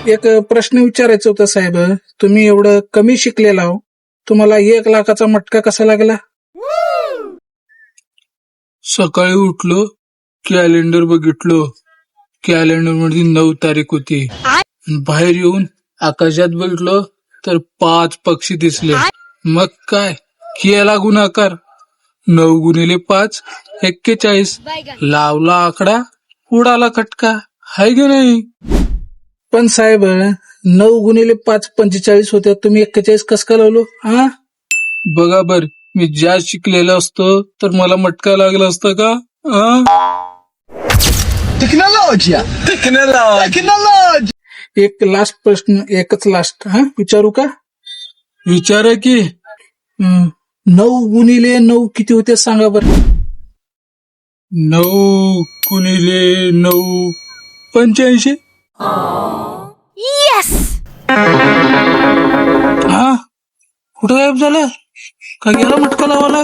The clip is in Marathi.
एक प्रश्न विचारायचा होता साहेब, तुम्ही एवढं कमी शिकलेला हो, तुम्हाला 1 लाखाचा मटका कसा लागला? सकाळी उठलो, कॅलेंडर बघितलो, कॅलेंडर मध्ये 9 तारीख होती. बाहेर येऊन आकाशात बघितलो तर 5 पक्षी दिसले. मग काय केला गुणाकार. 9 गुणिले 5 41. लावला आकडा, उडाला खटका. हाय की नाही? पण साहेब 9 गुणिले 5 45 होत्या, तुम्ही 41 कस का लावलो? हा, बघा बर, मी जास्त शिकलेलो असतो तर मला मटका लागला असता का? Tecnologia! एक लास्ट प्रश्न, एकच लास्ट विचारू का? विचारा की. 9 गुणिले 9 किती होते सांगा बर? 9 गुणिले 9 85. हा, कुठं गायब झालं? का गेला मटका लावायला?